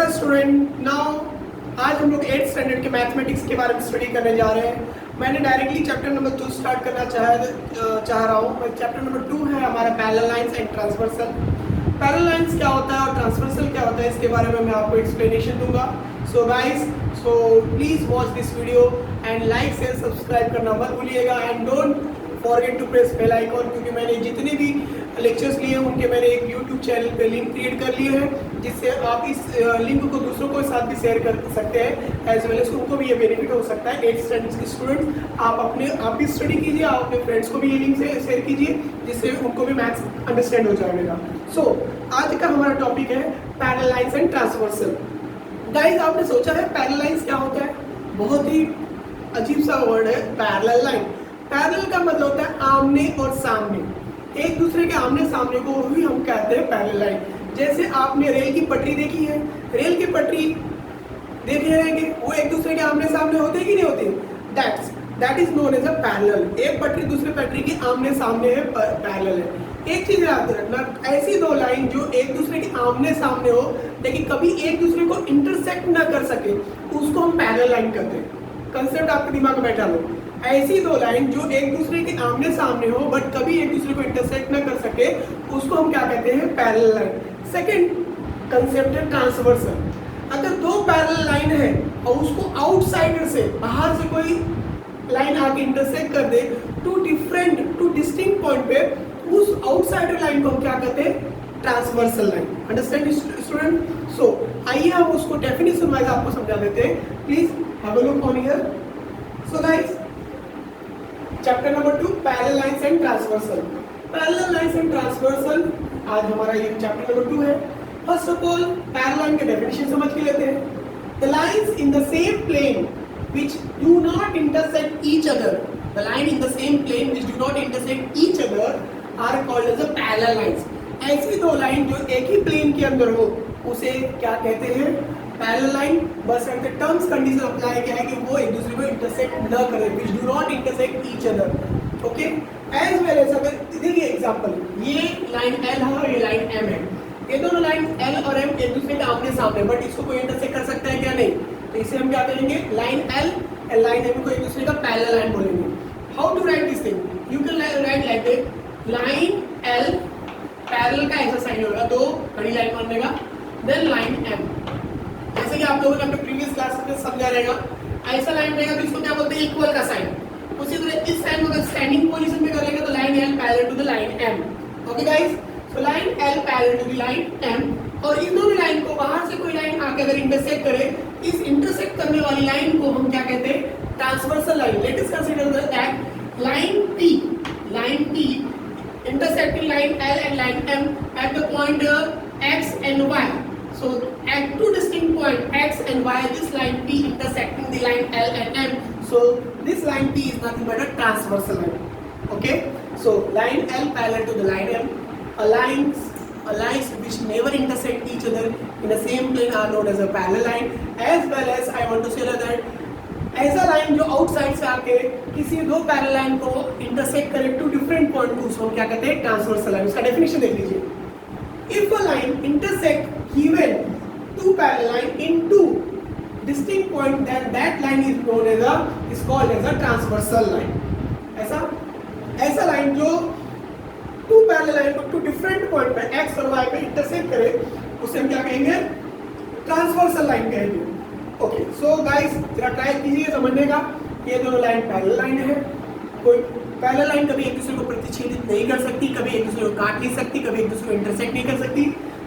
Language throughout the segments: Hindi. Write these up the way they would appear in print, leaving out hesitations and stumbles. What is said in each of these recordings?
हेलो स्टूडेंट, नाउ आज हम लोग 8th स्टैंडर्ड के मैथमेटिक्स के बारे में स्टडी करने जा रहे हैं। मैंने डायरेक्टली चैप्टर नंबर 2 स्टार्ट करना चाह रहा हूँ। चैप्टर नंबर 2 है हमारा parallel lines and transversal. Parallel lines क्या होता है और ट्रांसवर्सल क्या होता है, इसके बारे में मैं आपको एक्सप्लेनेशन दूंगा। So guys, please watch this video and like share subscribe करना मत भूलिएगा and don't forget to press bell icon, क्योंकि मैंने जितने भी लेक्चर्स लिए हैं उनके मैंने एक यूट्यूब चैनल पे लिंक क्रिएट कर लिए हैं, जिससे आप इस लिंक को दूसरों के साथ भी शेयर कर सकते हैं। एज वेल एज उनको भी ये बेनिफिट हो सकता है। 8th स्टैंडर्ड के स्टूडेंट्स आप भी स्टडी कीजिए, आप अपने फ्रेंड्स को भी ये लिंक से शेयर कीजिए, जिससे उनको भी मैथ्स अंडरस्टैंड हो जाएगा। सो आज का हमारा टॉपिक है parallel lines and transversal. Guys, आपने सोचा है पैरेलल लाइंस क्या होता है? बहुत ही अजीब सा वर्ड है पैरेलल लाइन। पैरेलल का मतलब होता है आमने और सामने, एक दूसरे के आमने सामने को भी हम कहते हैं पैरेलल लाइन। जैसे आपने रेल की पटरी देखी है, रेल की पटरी देखे रहेंगे, वो एक दूसरे के आमने सामने होते हैं कि नहीं होते? That is known as a parallel. एक पटरी दूसरे पटरी के आमने सामने है, पैरेलल है। एक चीज याद रखना, ऐसी दो लाइन जो एक दूसरे के आमने सामने हो लेकिन कभी एक दूसरे को इंटरसेक्ट ना कर सके, उसको हम पैरेलल लाइन कहते हैं। कंसेप्ट आपके दिमाग में बैठा लो। ऐसी दो लाइन जो एक दूसरे के आमने सामने हो बट कभी एक दूसरे को इंटरसेक्ट ना कर सके, उसको हम क्या कहते हैं? Parallel line. सेकंड कंसेप्ट है ट्रांसवर्सल। अगर दो पैरेलल लाइन है और उसको आउटसाइडर से, बाहर से कोई लाइन आके इंटरसेक्ट कर दे टू डिस्टिंक्ट पॉइंट पे, उस आउटसाइडर लाइन को हम क्या कहते हैं? Transversal line. Understand student? So आइए हम उसको डेफिनेशन वाइज आपको समझा देते हैं। Please have a look on here. So guys, chapter number 2 parallel lines and transversal. Parallel lines and transversal आज हमारा ये चैप्टर नंबर 2 है। First of all parallel line के डेफिनेशन समझ के लेते हैं। The lines in the same plane which do not intersect each other, the line in the same plane which do not intersect each other are called as a parallel lines. ऐसी दो लाइन जो एक ही प्लेन के अंदर हो उसे क्या कहते हैं? Parallel line. बस यहाँ पे टर्म्स कंडीशन अप्लाई किया है कि वो एक दूसरे को इंटरसेक्ट न करे, which do not intersect each other. Okay, as well as अगर देखिए एग्जांपल, ये लाइन L है और ये लाइन M है। ये दोनों लाइन L और M एक दूसरे के आमने सामने, बट इसको कोई इंटरसेक्ट कर सकता है क्या? नहीं। तो इसे हम क्या करेंगे? लाइन L और लाइन M को एक दूसरे का पैरेलल लाइन बोलेंगे। How to write this thing? You can write like this, line L parallel का ऐसा साइन होगा, दो बड़ी लाइन बनेगा, देन लाइन M। जैसे कि आप लोगों ने अपने प्रीवियस क्लास में समझा रहेगा, ऐसा लाइन रहेगा तो इसको क्या बोलते हैं? इक्वल का साइन। उसी तरह इस साइन को अगर स्टैंडिंग पोजीशन में कर लेंगे तो line L parallel to the line M। Okay guys, so line L parallel to the line M, और इन दोनों लाइन को बाहर से कोई लाइन आके अगर इंटरसेक्ट करे, इस इंटरसेक्ट करने वाली लाइन को हम क्या कहते हैं? Transversal line. Let us consider that line T intersecting line L and line M at the point X and Y. So at two distinct points X and Y, this line P intersecting the line L and M. So this line P is nothing but a transversal line. Okay. So line L parallel to the line M. Lines which never intersect each other in the same plane are known as a parallel line. As well as I want to say that ऐसा लाइन जो आउटसाइड से आके किसी दो पैरेलल लाइन को इंटरसेक्ट करे टू डिफरेंट पॉइंट, उसको क्या कहते हैं? Transversal line. उसका डेफिनेशन देख लीजिए। If a line intersect given two parallel line in two distinct point, then that line is known as is called as a transversal line. ऐसा लाइन जो टू पैरेलल लाइन को टू डिफरेंट पॉइंट पे एक्स और वाई पे इंटरसेक्ट करे, उसे हम क्या कहेंगे? ट्रांसवर्सल लाइन कहेंगे। ओके, सो गाइस जरा ट्राई कीजिए समझने का। ये दोनों लाइन पैरेलल लाइन है। कोई पैरेलल लाइन कभी एक दूसरे को प्रतिच्छेदित नहीं कर सकती, कभी एक दूसरे को काट नहीं सकती, कभी एक दूसरे को इंटरसेक्ट नहीं कर सकती।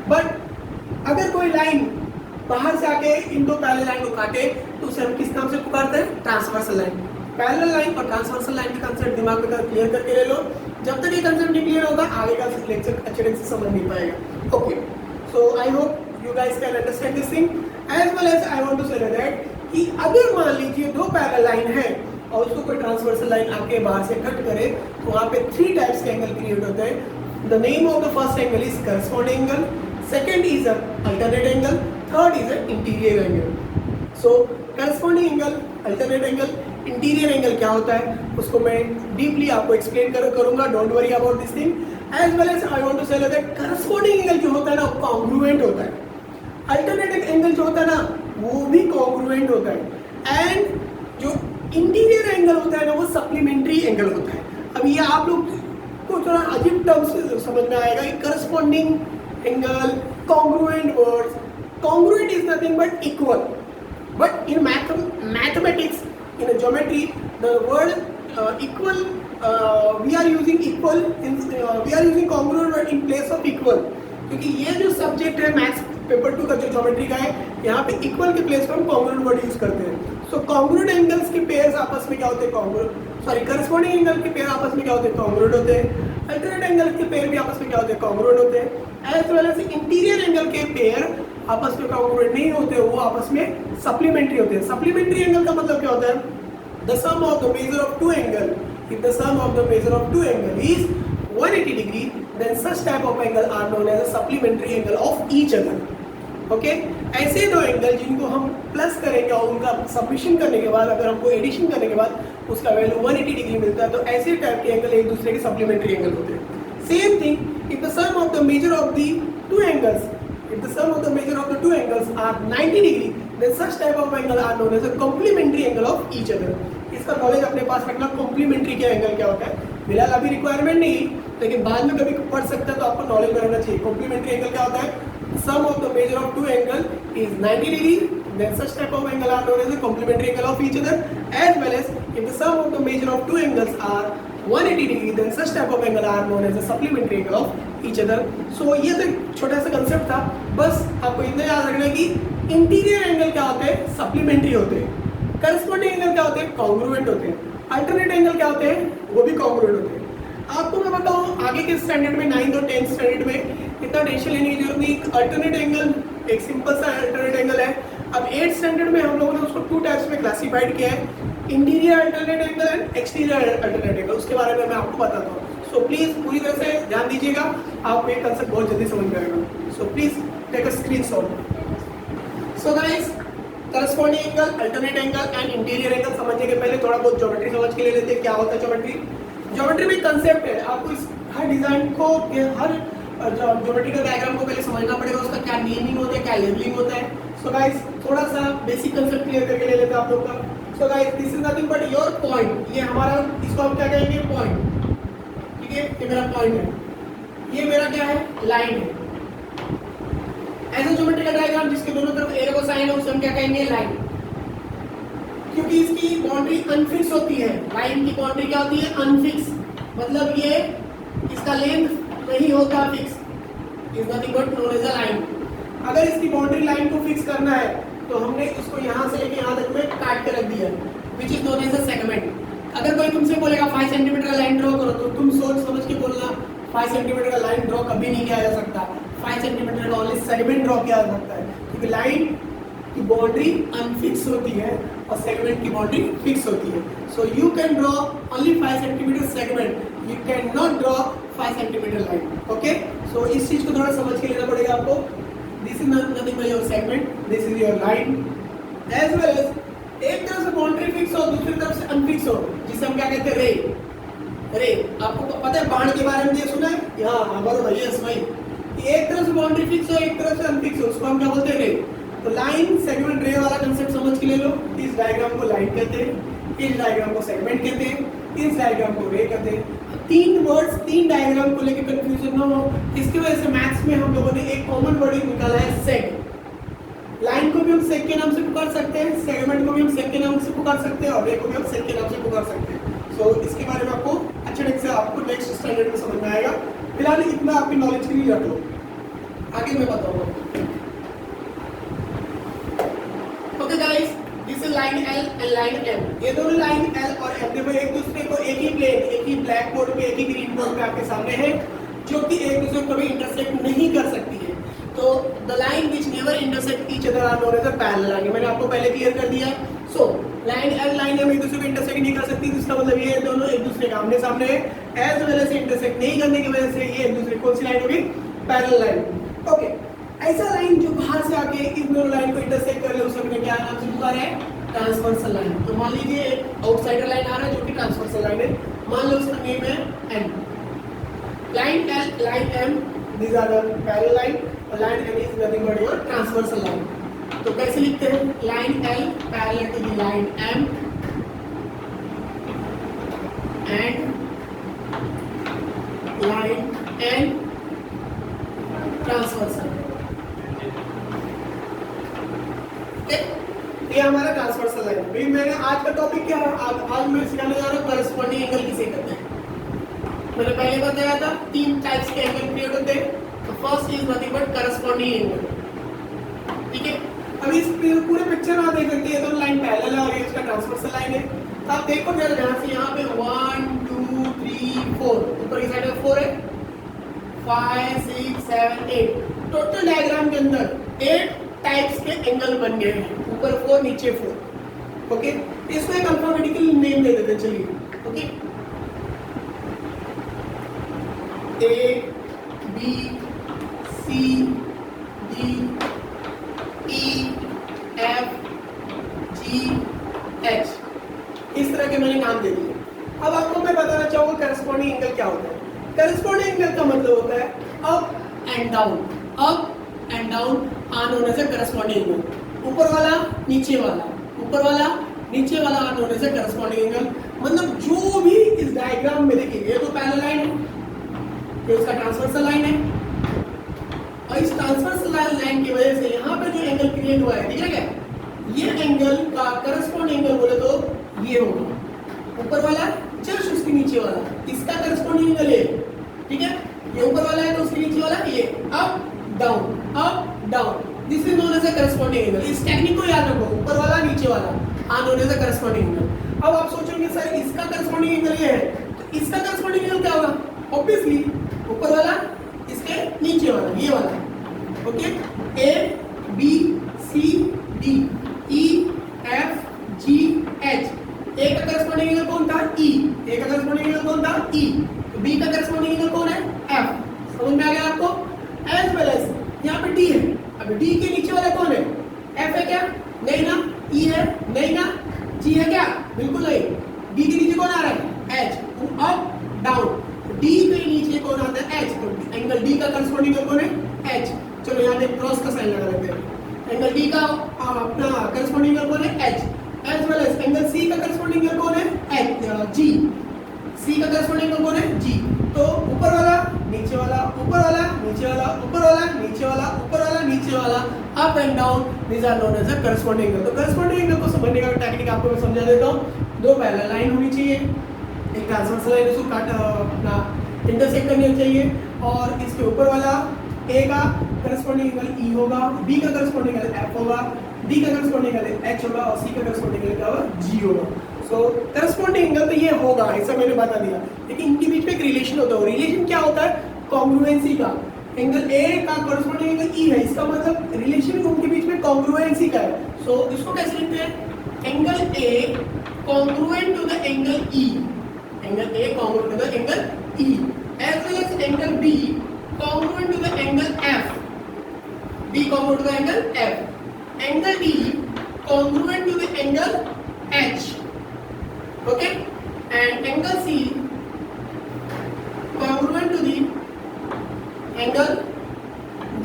बट अगर कोई लाइन बाहर से आके इन दो पैरेलल लाइन को काटे तो उसे हम किस नाम से पुकारते हैं? Transversal line. पैरेलल लाइन और ट्रांसवर्सल लाइन का कंसेप्ट दिमाग में क्लियर करके ले लो। जब तक ये कंसेप्ट नहीं क्लियर होगा, आगे का लेक्चर अच्छे ढंग से समझ नहीं पाएगा। Okay, so I hope you guys can understand this thing. As well as I want to say that कि अगर मान लीजिए दो पैरेलल लाइन है और उसको कोई ट्रांसवर्सल लाइन आके बाहर से कट करे, तो वहाँ पे 3 टाइप्स के एंगल क्रिएट होते हैं। The name of the first angle is corresponding angle, second is alternate angle, third is interior angle. So corresponding angle, alternate angle, interior angle क्या होता है उसको मैं डीपली आपको एक्सप्लेन करूंगा। Don't worry about this thing. As well as I want to say that corresponding angle जो होता है ना, कॉन्ग्रुएंट होता है। अल्टरनेटिंग एंगल जो होता है ना वो भी कॉन्ग्रुएंट होता है, एंड जो इंटीरियर एंगल होता है ना वो सप्लीमेंट्री एंगल होता है। अब ये आप लोग को थोड़ा अजीब टर्म्स समझ में आएगा कि corresponding angle, congruent words. Congruent is nothing but equal, but in mathematics, in geometry, the word equal, we are using equal, we are using congruent word in place of equal, क्योंकि ये जो सब्जेक्ट है मैथ्स पेपर 2 का जो ज्योमेट्री का है, यहाँ पे इक्वल के प्लेस पर हम कॉन्ग्रुएंट वर्ड यूज करते हैं। सो कॉन्ग्रुएंट एंगल्स के पेयर्स आपस में क्या होते हैं, करस्पॉन्डिंग एंगल के पेयर आपस में क्या होते हैं, कॉन्ग्रुएंट होते हैं। अल्टरनेट एंगल के पेयर भी आपस में क्या होते हैं, कॉन्ग्रुएंट होते हैं। As well as interior angle के पेयर आपस में कॉन्ग्रुएंट नहीं होते, वो आपस में सप्लीमेंट्री होते हैं। सप्लीमेंट्री एंगल का मतलब क्या होता है, the sum of the measure of two angle, if the sum of the measure of two angle is 180 degree, then such type of angle are known as a supplementary angle of each other. Okay, ऐसे दो एंगल जिनको हम प्लस करेंगे और उनका सबमिशन करने के बाद, अगर हमको एडिशन करने के बाद उसका वैल्यू 180 डिग्री मिलता है, तो ऐसे टाइप के एंगल एक दूसरे के सप्लीमेंट्री एंगल होते हैं। Same thing, if the sum of the measure of the two angles, if the sum of the measure of the two angles are 90 degree, then such type of angle are known as a complementary angle of each other. इसका नॉलेज अपने पास रखना, कॉम्प्लीमेंट्री के एंगल क्या होता है। फिलहाल अभी रिक्वायरमेंट नहीं, लेकिन बाद में कभी पढ़ सकता है तो आपको नॉलेज में रहना चाहिए। कॉम्प्लीमेंट्री एंगल क्या होता है, sum of the measure of two angle is 90 degree, then such type of angle are known as a complementary angle of each other, as well as if the sum of the measure of two angles are 180 degree, then such type of angle are known as a supplementary angle of each other. So ये तो एक छोटा सा कंसेप्ट था, बस आपको इतना याद रखना कि इंटीरियर एंगल क्या होते हैं, सप्लीमेंट्री होते हैं। करस्पॉन्डिंग एंगल क्या होते हैं, कॉन्ग्रुएंट होते हैं। अल्टरनेट एंगल क्या होते हैं, वो भी कॉन्ग्रुएंट होते हैं। आपको मैं बताऊं आगे के स्टैंडर्ड में 9th और 10th स्टैंडर्ड में इतना टेंशन लेने की जरूरत नहीं। अल्टरनेट एंगल एक सिंपल सा अल्टरनेट एंगल है। अब 8th स्टैंडर्ड में हम लोगों ने उसको 2 टाइप्स में क्लासिफाइड किया है, interior alternate angle and exterior alternate angle. उसके बारे में मैं आपको बताता हूँ। सो प्लीज पूरी तरह से ध्यान दीजिएगा, आपको ये कंसेप्ट बहुत जल्दी समझ में आएगा। So please take a screenshot. So guys, corresponding angle, alternate angle and interior angle समझने के पहले थोड़ा बहुत ज्योमेट्री समझ के ले लेते हैं। क्या होता है ज्योमेट्री? ज्योमेट्री में कंसेप्ट है, आपको इस हर डिजाइन को, हर ज्योमेट्रिकल डायग्राम को पहले समझना पड़ेगा, उसका क्या नेमिंग होता है, क्या लेबलिंग होता है। सो गाइस, थोड़ा सा बेसिक कंसेप्ट क्लियर करके ले लेते हैं आप लोग का। So guys, this is nothing but your point. ये हमारा, इसको हम क्या कहेंगे, पॉइंट। ठीक है, ये मेरा पॉइंट है, ये मेरा क्या है, लाइन है। ऐसा ज्योमेट्रिकल डायग्राम जिसके दोनों तरफ एरो का साइन है उसे हम क्या कहेंगे, लाइन। क्योंकि इसकी बाउंड्री अनफिक्स होती है, लाइन की बाउंड्री क्या होती है, अनफिक्स, मतलब ये इसका लेंथ नहीं होता fix, is nothing but known as a line. अगर इसकी बाउंड्री लाइन को फिक्स करना है तो हमने इसको यहाँ से लेके यहाँ तक में काट के रख दिया, which is known as a segment. अगर कोई तुमसे बोलेगा 5 सेंटीमीटर का लाइन ड्रॉ करो, तो तुम सोच समझ के बोलना 5 सेंटीमीटर का लाइन ड्रॉ कभी नहीं किया जा सकता। 5 सेंटीमीटर का ओनली सेगमेंट ड्रॉ किया जा सकता है, क्योंकि लाइन की बाउंड्री अनफिक्स होती है और सेगमेंट की बाउंड्री फिक्स होती है। So you can draw only 5 centimetre segment, you can not draw 5 centimetre line. Okay, so इस चीज को थोड़ा समझ के लेना पड़ेगा आपको। This is nothing but your segment, this is your line. As well as एक तरफ से बाउंड्री फिक्स हो, दूसरी तरफ से अनफिक्स हो, जिसे हम क्या कहते हैं, रे। रे, आपको पता है बाण के बारे में ये सुना है? हाँ, हमारे भैया भाई, एक तरफ से बाउंड्री फिक्स हो, एक तरफ से अनफिक्स हो, उसको हम क्या बोलते हैं, रे। तो लाइन, सेगमेंट, रे वाला कंसेप्ट समझ के ले लो। इस डायग्राम को लाइन कहते हैं, इस डायग्राम को सेगमेंट कहते हैं, इस डायग्राम को रे कहते हैं। 3 वर्ड्स, 3 डायग्राम को लेकर कंफ्यूजन ना हो, इसकी वजह से मैथ्स में हम लोगों ने एक कॉमन वर्ड निकाला है, सेग। लाइन को भी हम सेग के नाम से पुकार सकते हैं, सेगमेंट को भी हम सेग के नाम से पुकार सकते हैं, और रे को भी हम सेग के नाम से पुकार सकते हैं। सो इसके बारे में आपको अच्छे ढंग से आपको नेक्स्ट स्टैंडर्ड में समझ में आएगा। फिलहाल इतना आपकी नॉलेज के लिए रख लो, आगे मैं बताऊंगा। Okay guys, this is line L and line M. ये दोनों लाइन एल और एम देखो एक दूसरे को एक ही प्लेन, एक ही ब्लैक बोर्ड पे, एक ही ग्रीन बोर्ड पे आपके सामने है, जो कि एक दूसरे को कभी इंटरसेक्ट नहीं कर सकती है। तो the line which never intersect each other are known as a parallel line. मैंने आपको पहले क्लियर कर दिया। So line L, line M एक दूसरे को इंटरसेक्ट नहीं कर सकती, जिसका मतलब ये दोनों एक दूसरे के आमने सामने है। एज वेल एज इंटरसेक्ट नहीं करने की वजह से ये एक दूसरे कौन सी लाइन होगी, पैरेलल लाइन। ओके, ऐसा लाइन जो बाहर से आके इन दोनों लाइन को इंटरसेक्ट कर ले, उसे हमने क्या नाम से पुकारा है, ट्रांसवर्सल लाइन। तो मान लीजिए एक आउटसाइडर लाइन आ रहा है जो कि ट्रांसवर्सल लाइन है, मान लो उसका नेम है M. Line L, line M, these are the parallel line, और line L is nothing but your transversal line. तो कैसे लिखते हैं, line L parallel to the line M and line N transversal. ये हमारा ट्रांसवर्सल लाइन है। भाई मैंने आज का टॉपिक क्या है, आज मैं सिखाने जा रहा हूँ करस्पॉन्डिंग एंगल किसे कहते हैं। मैंने पहले बताया था 3 टाइप्स के एंगल क्रिएट होते हैं। तो first is nothing but corresponding angle, ठीक है। अब इस पूरे पिक्चर में आप देख सकते हैं, ये तो लाइन पैरेलल है और ये इसका ट्रांसवर्सल लाइन है। तो आप देखो जरा ध्यान से, यहाँ पे 1 2 3 4 ऊपर की साइड में 4 है, 5 6 7 8 टोटल डायग्राम के अंदर 8 टाइप्स के एंगल बन गए हैं, ऊपर 4 नीचे 4। ओके, इसको एक अल्फाबेटिकल नेम दे देते हैं, चलिए। Okay, A B C D E F G H, इस तरह के मैंने नाम दे दिए। अब आपको मैं बताना चाहूंगा करस्पॉन्डिंग एंगल क्या होता है। करस्पॉन्डिंग एंगल का मतलब होता है up and down, up and down आन होने से करस्पॉन्डिंग एंगल, ऊपर वाला नीचे वाला, ऊपर वाला नीचे वाला आन होने से करस्पॉन्डिंग एंगल। मतलब जो भी इस डायग्राम में देखिए, ये तो पैरेलल लाइन है, ये उसका ट्रांसवर्सल लाइन है, और इस ट्रांसवर्सल लाइन की वजह से यहाँ पे जो एंगल क्रिएट हुआ है, ठीक है क्या, ये एंगल का करस्पॉन्डिंग एंगल बोले तो ये होगा, ऊपर वाला जस्ट उसके नीचे वाला, इसका करस्पॉन्डिंग एंगल है, ठीक है। ये ऊपर वाला है तो उसके नीचे वाला ये up down, this is known as a corresponding angle. इस टेक्निक को याद रखो, ऊपर वाला नीचे वाला आन होने से करस्पॉन्डिंग एंगल। अब आप सोचोगे सर इसका करस्पॉन्डिंग एंगल ये है, तो इसका करस्पॉन्डिंग एंगल क्या होगा, ऑब्वियसली ऊपर वाला इसके नीचे वाला, ये वाला। Okay, A B C D E F G H, A का करस्पॉन्डिंग एंगल कौन था, ई, ए का करस्पॉन्डिंग एंगल कौन था, ई, तो बी का करस्पॉन्डिंग एंगल कौन है, एफ। समझ में आ गया आपको। एज वेल एज यहाँ पे डी है, अब डी के नीचे वाला कौन है, एफ है क्या, नहीं ना, ई है नहीं ना, जी है क्या, बिल्कुल नहीं। डी के नीचे कौन आ रहा है, एच, अप डाउन, डी के नीचे कौन आता है, एच, तो एंगल डी का करस्पॉन्डिंग एंगल कौन है, एच। चलो यहाँ पे क्रॉस का साइन लगा लेते हैं। एंगल डी का अपना करस्पॉन्डिंग एंगल कौन है, H. As well as angle C का करस्पॉन्डिंग एंगल कौन है, एच, जी, सी का करस्पॉन्डिंग एंगल कौन है, जी। तो ऊपर वाला नीचे वाला, ऊपर वाला नीचे वाला, ऊपर वाला नीचे वाला, ऊपर वाला नीचे वाला, up and down, these are known as a corresponding angle. तो करस्पॉन्डिंग एंगल को समझने का टेक्निक आपको मैं समझा देता हूँ। 2 पैरेलल लाइन होनी चाहिए, एक ट्रांसवर्सल लाइन उसको काट अपना इंटरसेक्ट करनी चाहिए, और इसके ऊपर वाला ए का करस्पॉन्डिंग एंगल ई होगा, बी का करस्पॉन्डिंग एंगल एफ होगा, डी का करस्पॉन्डिंग एंगल एच होगा, और सी का करस्पॉन्डिंग एंगल क्या होगा, जी होगा। सो करस्पॉन्डिंग एंगल तो ये होगा, ऐसा मैंने बता दिया, लेकिन इनके बीच में एक रिलेशन होता है। रिलेशन क्या होता है, कॉन्ग्रुएंसी का। एंगल ए का करस्पॉन्डिंग एंगल ई है, इसका मतलब रिलेशन उनके बीच में कॉन्ग्रुएंसी का है। सो इसको कैसे लिखते हैं, angle A congruent to the angle E, angle A congruent to the angle E, as well as angle B congruent to the angle F, B congruent to the angle F, angle D congruent to the angle H, okay, and angle C congruent to the angle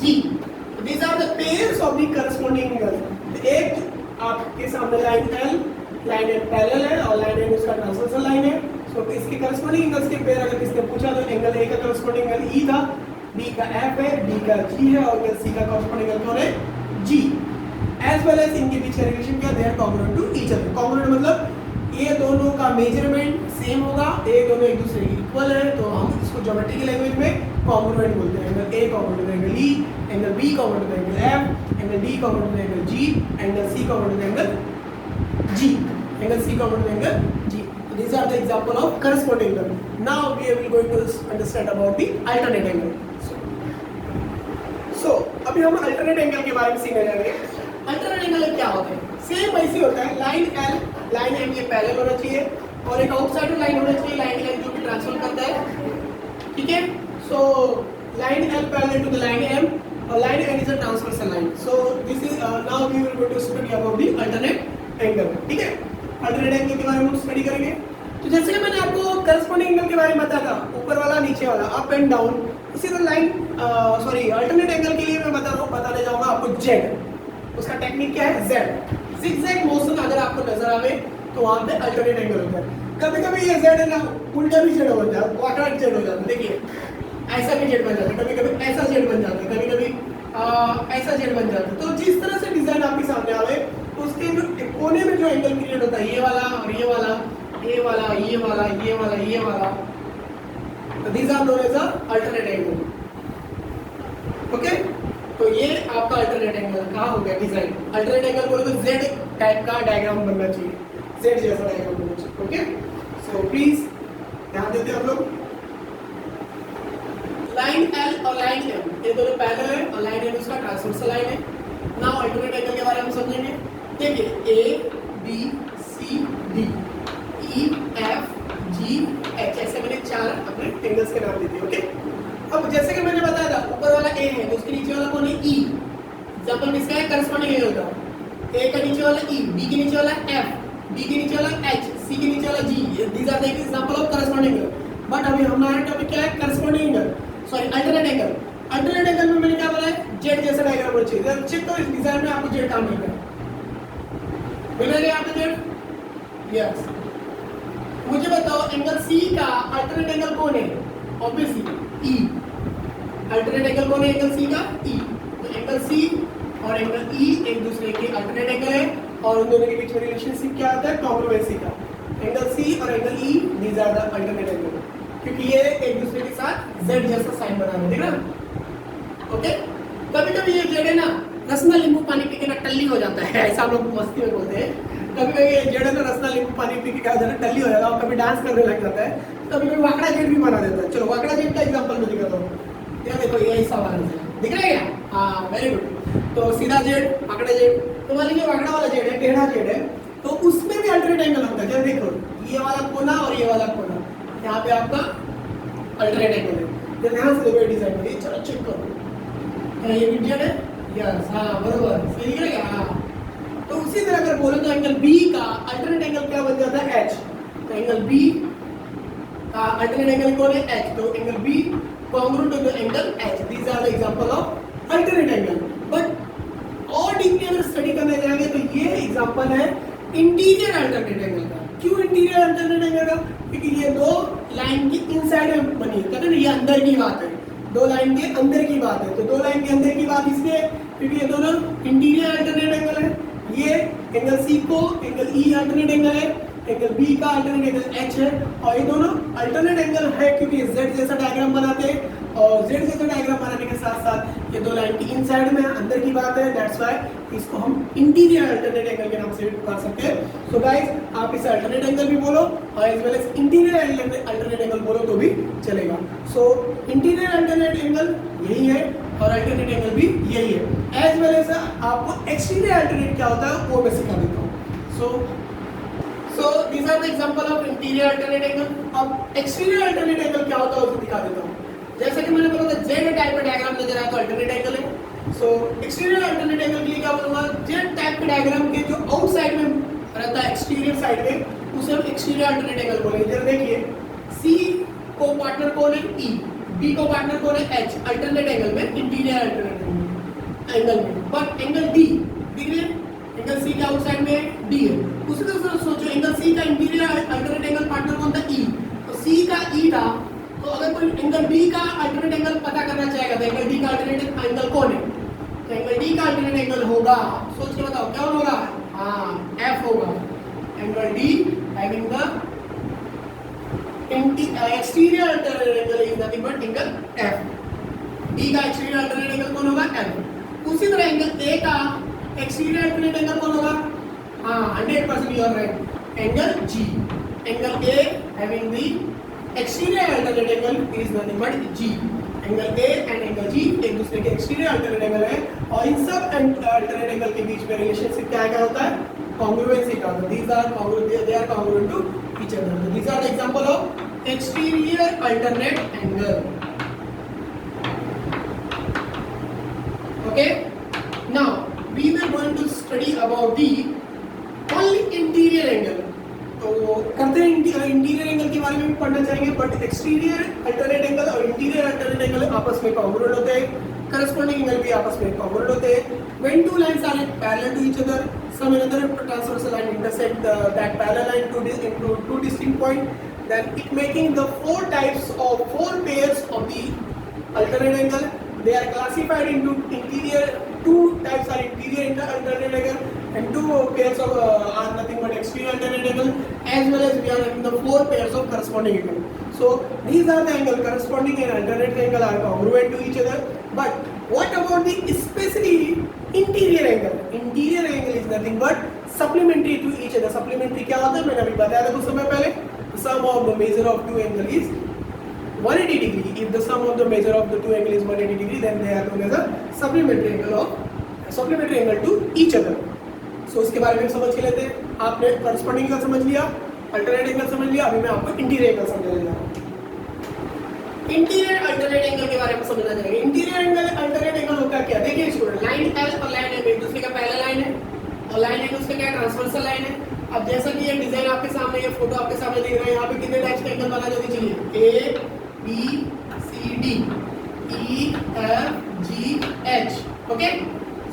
G. These are the pairs of the corresponding angles। एक आपके सामने लाइन L पैरेलल है और लाइन N उसका ट्रांसवर्सल लाइन है। सो इसके करस्पॉन्डिंग एंगल्स के पेयर अगर किसने पूछा तो एंगल A का करस्पॉन्डिंग एंगल E था, B का F है, D का G है, और C का करस्पॉन्डिंग एंगल कौन है, G। एज वेल एज इनके बीच का रिलेशन क्या, they are congruent to each other. Congruent मतलब ये दोनों का मेजरमेंट सेम होगा, ये दोनों एक दूसरे के इक्वल है, तो हम इसको ज्योमेट्री की लैंग्वेज में कॉन्ग्रुएंट बोलते हैं। Angle A congruent to angle E, angle B congruent to angle F, angle D congruent to angle G, angle C congruent to angle G, angle C congruent to angle G। These are the example of corresponding angle. Now we are going to understand about the alternate angle. So अभी हम alternate angle के बारे में सीखने जाएंगे। alternate angle क्या होता है, सेम ऐसे होता है, लाइन L लाइन M ये पैरेलल होना चाहिए, और एक आउटसाइडर लाइन होना चाहिए, लाइन L जो कि ट्रांसफर करता है, ठीक है। So line L parallel to the line M, और line N is a transversal line. So this is now we will go to study about the alternate angle, ठीक है। अल्टरनेट एंगल के बारे में हम स्टडी करेंगे। तो जैसे मैंने आपको करस्पॉन्डिंग एंगल के बारे में बताया था, ऊपर वाला नीचे वाला, अप एंड डाउन, इसी तरह अल्टरनेट एंगल के लिए मैं बताने जाऊंगा आपको जेड। उसका टेक्निक क्या है, जेड जिगजैग मोशन अगर आपको नजर आवे तो वहां पे अल्टरनेट एंगल होता है। कभी कभी ये जेड है ना उल्टा भी जेड हो जाता है, वाकड़ा जेड हो जाता है। देखिए ऐसा भी जेड बन जाता है, कभी कभी ऐसा जेड बन जाता है, कभी कभी ऐसा जेड बन जाता है। तो जिस तरह से डिजाइन आपके सामने आवे उसके जो कोने में जो एंगल क्रिएट होता है, ये वाला और ये वाला, ये वाला, ये वाला, ये वाला, ये वाला, तो these are known as alternate angle. Okay, तो ये आपका अल्टरनेट एंगल कहाँ हो गया डिजाइन। अल्टरनेट एंगल बोले तो जेड टाइप का डायग्राम बनना चाहिए, जेड जैसा डायग्राम बनना चाहिए। ओके, सो प्लीज ध्यान देते हम लोग। लाइन एल और लाइन एम ये दोनों पैरेलल है और लाइन एम उसका ट्रांसवर्सल लाइन है। नाउ अल्टरनेट एंगल के बारे में समझेंगे। देखिए A B C D E F G H ऐसे मैंने 4 अपने एंगल्स के नाम दिए थे। ओके, अब जैसे कि मैंने बताया था ऊपर वाला ए है तो उसके नीचे वाला कौन है, ई। एग्जांपल किसका है, करस्पॉन्डिंग ए होता है। ए का नीचे वाला ई, बी के नीचे वाला एफ, डी के नीचे वाला एच, सी के नीचे वाला G. These are the example of corresponding angle. But अभी हमारा टॉपिक क्या है, corresponding angle, sorry alternate angle. Alternate angle में मैंने क्या बोला है, जेड जैसा डायग्राम होना चाहिए। चेक करो इस डिजाइन में आपको जेड काम मिल रहा है, मिल रहा है आपको जेड। यस, मुझे बताओ एंगल सी का अल्टरनेट एंगल कौन है, ऑब्वियसली ई। अल्टरनेट एंगल कौन है एंगल सी का, ई। तो एंगल सी और एंगल ई एक दूसरे के अल्टरनेट एंगल है और उन दोनों के बीच में रिलेशनशिप क्या आता है, कॉन्ग्रुएंसी का। एंगल सी और angle E these are the alternate angle, क्योंकि ये एक दूसरे के साथ जेड जैसा साइन बना रहे हैं, देख ना। ओके, कभी कभी ये जेड है ना रसना नींबू पानी पी के ना टल्ली हो जाता है, ऐसा हम लोग मस्ती में बोलते हैं। कभी कभी ये जेड है ना रसना नींबू पानी पी के क्या होता है, टल्ली हो जाता है और कभी डांस करने लग जाता है, कभी कभी वाकड़ा जेड भी बना देता है। चलो वाकड़ा जेड का एग्जांपल मैं दिखाता हूँ। ये देखो ये ऐसा वाला दिख रहा है क्या, हाँ वेरी गुड। तो सीधा जेड, वाकड़ा जेड। तो मान लीजिए वाकड़ा वाला जेड है, टेढ़ा जेड है, तो उसमें भी अल्टरनेट एंगल होता है। जब देखो ये वाला कोना और ये वाला कोना, यहाँ पे आपका अल्टरनेट एंगल है। जब ध्यान से देखो डिजाइन में, चलो चेक करो, ये भी जेड है, यस, हाँ बरोबर, सही दिख रहा है। हाँ, तो उसी तरह अगर बोले तो एंगल बी का अल्टरनेट एंगल क्या बन जाता है, एच। तो एंगल बी का अल्टरनेट एंगल कौन है, एच। तो angle B congruent to the angle H. These are the example of alternate angle. But और डीपली अगर स्टडी करने जाएंगे तो ये एग्जांपल है इंटीरियर अल्टरनेट एंगल का। क्यों इंटीरियर अल्टरनेट एंगल का, क्योंकि ये दो लाइन की इनसाइड में बनी है, कहते हैं ना ये अंदर की बात है, दो लाइन के अंदर की बात है। तो दो लाइन के अंदर की बात इसलिए क्योंकि ये दोनों इंटीरियर अल्टरनेट एंगल है। ये एंगल सी को एंगल ई अल्टरनेट एंगल है, एंगल बी का अल्टरनेट एंगल एच है, और ये दोनों अल्टरनेट एंगल है क्योंकि जेड जैसा डायग्राम बनाते हैं और जेड जैसा डायग्राम बनाने के साथ साथ ये दो लाइन की इनसाइड में अंदर की बात है। दैट्स व्हाई इसको हम इंटीरियर अल्टरनेट एंगल के नाम से पुकार सकते हैं। सो गाइस आप इसे अल्टरनेट एंगल भी बोलो और as well as interior alternate angle बोलो तो भी चलेगा। सो इंटीरियर अल्टरनेट एंगल यही है और अल्टरनेट एंगल भी यही है। एज वेल एज आपको एक्सटीरियर अल्टरनेट क्या होता है वो मैं सिखा देता हूँ। So these are the example of interior alternate angle. अब exterior alternate angle क्या होता है उसे दिखा देता हूँ। जैसे कि मैंने बोला था Z टाइप का डायग्राम नजर आया तो alternate angle है। So exterior alternate angle के लिए क्या बोलूँगा, Z टाइप के डायग्राम के जो आउटसाइड में रहता है एक्सटीरियर साइड में उसे हम exterior alternate angle बोलेंगे। जैसे देखिए C को पार्टनर कौन है E, B को पार्टनर कौन है H, alternate angle में इंटीरियर alternate angle में। बट एंगल D दिख रही है, एंगल सी के आउटसाइड में डी है। उसी तरह से सोचो एंगल सी का इंटीरियर अल्टरनेट एंगल पार्टनर कौन था, ई। तो सी का ई था, तो अगर कोई एंगल बी का अल्टरनेट एंगल पता करना चाहेगा तो एंगल डी का अल्टरनेट एंगल कौन है, तो एंगल डी का अल्टरनेट एंगल होगा, सोच के बताओ क्या होगा, हाँ एफ होगा। Angle D having the exterior alternate angle is nothing but angle F. D का एक्सटीरियर अल्टरनेट एंगल कौन होगा, एफ। उसी तरह एंगल ए का एक्सटीरियर अल्टरनेट एंगल कौन होगा, हाँ 100% you are right, angle G. Angle A having the exterior alternate angle is nothing but G. Angle A and angle G एक दूसरे के एक्सटीरियर अल्टरनेट एंगल है और इन सब अल्टरनेट एंगल के बीच में रिलेशनशिप क्या होता है, कॉन्ग्रुएंसी का। These are congruent, they are congruent to each other. These are the example of exterior alternate angle. Okay, now we were going to study about the only interior angle. तो करते हैं इंटीरियर एंगल के बारे में भी पढ़ना चाहेंगे, बट एक्सटीरियर अल्टरनेट एंगल और इंटीरियर अल्टरनेट एंगल आपस में कॉन्ग्रुएंट होते हैं, करस्पॉन्डिंग एंगल भी आपस में कॉन्ग्रुएंट होते हैं। When two lines are parallel to each other, some another transversal line intersect that parallel line into two distinct point, then it making the four pairs of the alternate angle. They are classified into interior, two types are interior alternate angle and two pairs of are nothing but exterior alternate angle, as well as we are having the four pairs of corresponding angle. So these are the angle corresponding and alternate angle are congruent to each other. But what about the especially interior angle? Interior angle is nothing but supplementary to each other. Supplementary क्या होता है मैंने अभी बताया था कुछ समय पहले. The sum of the measure of two angle is 180 degree. If the sum of the measure of the two angle is 180 degree, then they are known as a supplementary angle to each other. So इसके बारे में समझ के लेते हैं. आपने corresponding angle समझ लिया, alternate angle समझ लिया, अभी मैं आपको interior angle समझाने जा रहा हूँ. इंटीरियर अल्टरनेट एंगल के बारे में समझना चाहेंगे. इंटीरियर एंगल अल्टरनेट एंगल होता है क्या? देखिए स्टूडेंट, लाइन एल और लाइन एम एक दूसरे का पैरेलल लाइन है और लाइन एम उसका क्या ट्रांसवर्सल लाइन है. अब जैसा कि ये डिजाइन आपके सामने, ये फोटो आपके सामने दिख रहा है, यहाँ पे कितने टाइप्स के एंगल बना जाने चाहिए? A B C D E F G H. Okay,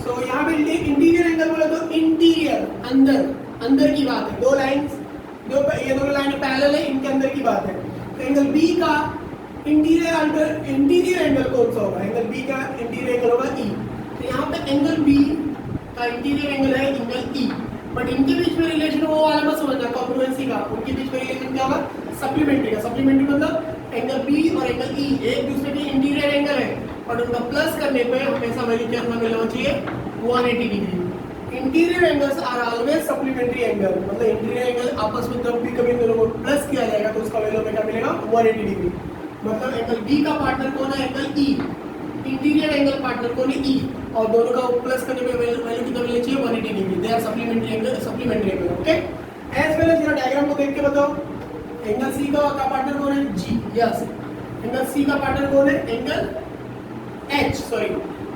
so यहाँ पे इंटीरियर एंगल बोले तो इंटीरियर अंदर की बात है. दो लाइंस, ये दोनों लाइन पैरेलल है, इनके अंदर की बात है. तो एंगल बी का इंटीरियर एंगल कौन सा होगा? एंगल बी का इंटीरियर एंगल होगा ई. तो यहाँ पे एंगल बी का इंटीरियर एंगल है एंगल ई, बट इनके बीच में रिलेशन वो वाला मत समझना कॉन्ग्रुएंसी का. उनके बीच में रिलेशन क्या होगा? सप्लीमेंट्री का. सप्लीमेंट्री मतलब एंगल बी और एंगल ई एक दूसरे के इंटीरियर एंगल है, बट उनका प्लस करने पे हमेशा वैल्यू क्या मिलना चाहिए? 180 degree. Interior angles are always supplementary angle. मतलब इंटीरियर एंगल आपस में जब भी कभी दोनों को प्लस किया जाएगा तो उसका वैल्यू में क्या मिलेगा? 180 डिग्री. मतलब एंगल बी का पार्टनर कौन है? Angle E. Interior angle partner कौन है? ई. और दोनों का प्लस करने में वैल्यू कितना मिलनी चाहिए? 180 degree. They are supplementary angle. Okay, as well as जरा डायग्राम को देख के बताओ. एंगल सी का पार्टनर कौन है? जी. यस, एंगल सी का पार्टनर कौन है? Angle H. Sorry,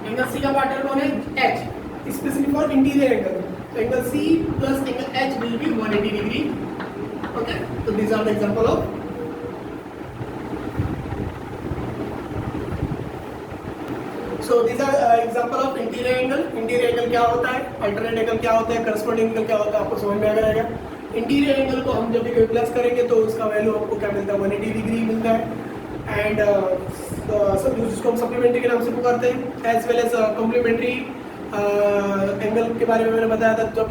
angle C का पार्टनर कौन है? H. Specially for interior angle. तो angle C plus angle H will be 180 degree. Okay, तो this are the example of. So these are example of interior angle. Interior angle क्या होता है? Alternate angle क्या होता है? Corresponding angle क्या होता है? आपको समझ में आ जाएगा. इंटीरियर एंगल को हम जब भी प्लस करेंगे तो उसका वैल्यू आपको क्या मिलता है? 180 डिग्री मिलता है. एंड सब जिसको हम सप्लीमेंट्री के नाम से पुकारते हैं, as well as complementary angle के बारे में मैंने बताया था. जब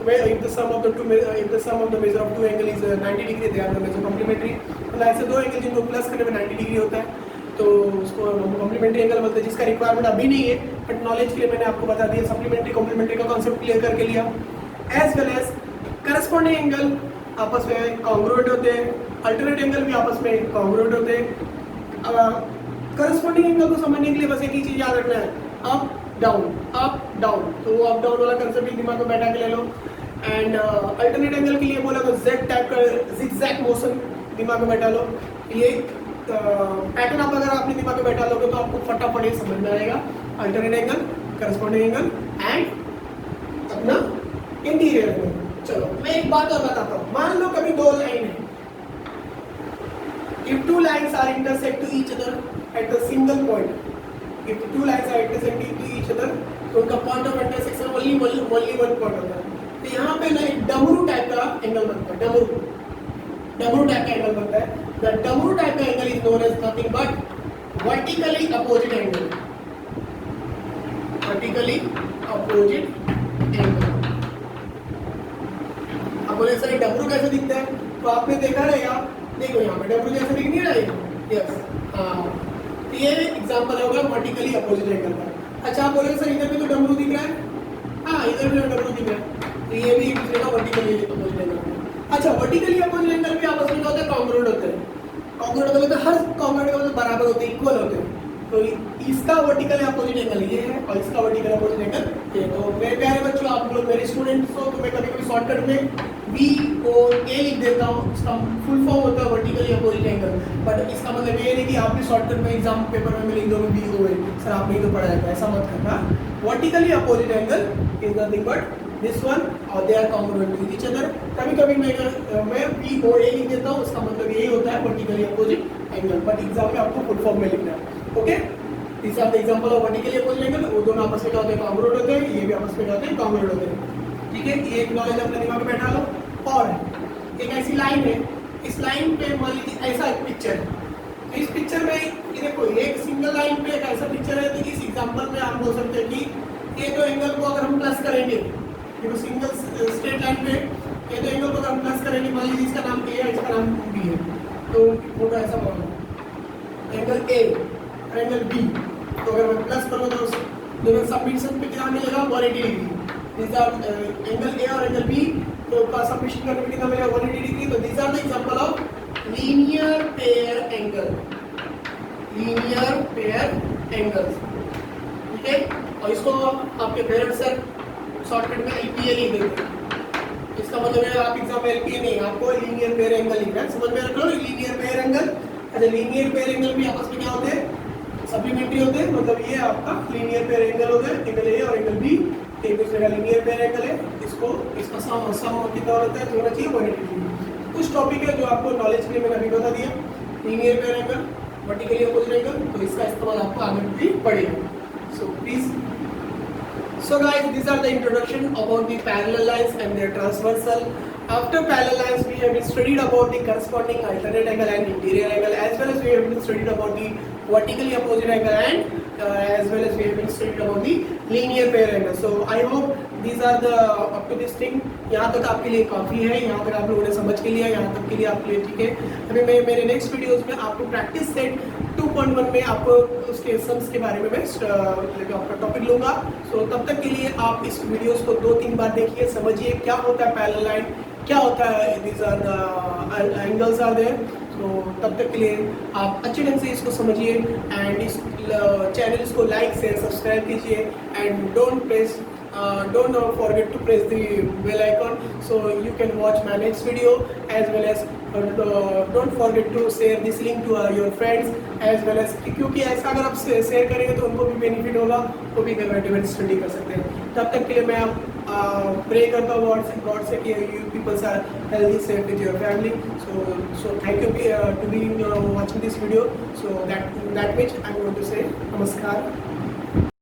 if the sum of the measure of two angle is 90 degree, they are known as complementary. मतलब ऐसे दो एंगल जिनको प्लस करने में 90 डिग्री होता है तो उसको कॉम्प्लीमेंट्री एंगल बोलते हैं, जिसका रिक्वायरमेंट अभी नहीं है, बट नॉलेज के लिए मैंने आपको बता दिया. सप्लीमेंट्री कॉम्प्लीमेंट्री का कॉन्सेप्ट क्लियर करके लिया. As well as corresponding angle आपस में कॉन्ग्रुएंट होते हैं, अल्टरनेट एंगल भी आपस में कॉन्ग्रुएंट होते हैं. करस्पॉन्डिंग एंगल को समझने के लिए बस एक ही चीज याद रखना है, अप डाउन. तो वो अप डाउन वाला कंसेप्ट भी दिमाग में बैठा के ले लो. एंड अल्टरनेट एंगल के लिए बोला तो जेड टाइप का जिगजैग मोशन दिमाग में बैठा लो. ये पैटर्न आप अगर आपने दिमाग में बैठा लोगे तो आपको फटाफट ये समझ में आएगा. Alternate angle, corresponding angle and अपना इंटीरियर एंगल. चलो मैं एक बात और बताता हूँ. मान लो कभी दो लाइन है. If two lines are intersect to each other at a single point, if two lines are intersecting to each other, तो उनका point of intersection only one point होता है. तो यहाँ पे ना एक डमरू टाइप का एंगल बनता है. डमरू टाइप का एंगल बनता है. The डमरू टाइप का angle is known as nothing but vertically opposite angle. Vertically opposite angle. अब बोले सर डमरू कैसे दिखता है? तो आपने देखा रहेगा, देखो यहाँ पे डब्ल्यू जैसे दिख नहीं रहा है. यस, हाँ, ये एग्जांपल होगा वर्टिकली अपोजिट एंगल का. अच्छा आप बोले सर इधर भी तो डब्ल्यू दिख रहा है. हाँ, इधर भी डब्ल्यू दिख रहा है. तो ये भी एक दूसरे का वर्टिकली अपोजिट एंगल. अच्छा, वर्टिकली अपोजिट एंगल भी आपस में क्या होता है? कॉन्ग्रुएंट होते हैं. कॉन्ग्रुएंट मतलब हर कॉन्ग्रुएंट का मतलब बराबर होते हैं, इक्वल होते हैं. तो इसका वर्टिकल अपोजिट एंगल ये है और इसका वर्टिकल अपोजिट एंगल ये. तो मेरे प्यारे बच्चों, आप लोग मेरे स्टूडेंट्स हो तो मैं कभी कभी शॉर्टकट में VOA लिख देता हूँ. इसका फुल फॉर्म होता है वर्टिकली अपोजिट एंगल. बट इसका मतलब ये नहीं कि आपने शॉर्टकट में एग्जाम पेपर में लिख दोगे VOA. सर आपने ही तो पढ़ा जाता है, ऐसा मत करना. Vertically opposite angle is nothing but this one और they are congruent with each other. कभी-कभी मैं VOA लिख देता हूँ, उसका मतलब यही होता है vertically opposite angle, but exam में आपको फुल फॉर्म में लिखना है। Okay, this are the example of vertically opposite angle. वो दोनों आपस में क्या होते हैं, कॉन्ग्रुएंट होते हैं, ये भी आपस में क्या होते हैं, कॉन्ग्रुएंट होते हैं। ठीक है, ये एक नॉलेज अपने दिमाग में बैठा लो। और एक ऐसी लाइन है, इस लाइन पे मान लीजिए ऐसा एक पिक्चर है, तो इस पिक्चर में ये देखो एक सिंगल लाइन पे एक ऐसा पिक्चर है, तो इस एग्जांपल में हम बोल सकते हैं कि ये दो एंगल को अगर हम प्लस करेंगे, ये सिंगल स्ट्रेट लाइन पे ये दो एंगल को अगर हम प्लस करेंगे, मान लीजिए इसका नाम A है, इसका नाम B है, तो फोटो ऐसा बना एंगल A और एंगल B, तो अगर मैं प्लस करूँ तो दोनों सबमिशन पे कितना मिलेगा, 180 degree. This R angle A और एंगल B, तो का सबमिशन करने पे कितना मिलेगा, 180 डिग्री। तो this are the example of linear pair angle, linear pair angles. ठीक है, और इसको आपके फेवरेट सर शॉर्टकट में LPA लिख देते हैं। इसका मतलब है आप एग्जाम में LPA नहीं, आपको लीनियर पेयर एंगल लिखना है, समझ में रख लो, लीनियर पेयर एंगल। अच्छा, लीनियर पेयर एंगल भी आपस में क्या होते हैं, सप्लीमेंट्री होते हैं, मतलब ये आपका लीनियर पेयर एंगल होता है, एंगल A और एंगल B एक दूसरे का लीनियर पेयर एंगल है। इसको इसका सम कितना होता है, होना चाहिए 180 डिग्री। कुछ टॉपिक है जो आपको नॉलेज के लिए मैंने अभी बता दिया, linear pair angle, vertically opposite angle, तो इसका इस्तेमाल आपको आगे भी पड़ेगा। So please, so guys, these are the introduction about the parallel lines and their transversal. After parallel lines, we have been studied about the corresponding alternate angle and interior angle, as well as we have been studied about the vertically opposite angle and as well as we have been studied about the linear pair angle. So I hope these are the up to this thing. यहाँ तक आपके लिए काफ़ी है, यहाँ तक आप लोगों ने समझ के लिया, यहाँ तक के लिए आपके लिए ठीक है। अभी मैं मेरे नेक्स्ट वीडियोस में आपको प्रैक्टिस सेट 2.1 में आपको उसके सम्स के बारे में मैं आपका टॉपिक लूँगा। सो तब तक के लिए आप इस वीडियोस को 2-3 बार देखिए, समझिए क्या होता है पैरेलल लाइन, क्या होता है these are the angles are there। तो तब तक के लिए आप अच्छे ढंग से इसको समझिए एंड इस चैनल को लाइक शेयर सब्सक्राइब कीजिए and don't forget to press the bell icon so you can watch my next video, as well as don't forget to share this link to your friends as well as, क्योंकि ऐसा अगर आप शेयर करेंगे तो उनको भी बेनिफिट होगा, वो भी घर बैठे बैठे स्टडी कर सकते हैं। तब तक के लिए मैं प्रे करता हूँ गॉड से कि you people are healthy, safe with your family. So thank you to be watching this video. So that much I'm going to say namaskar.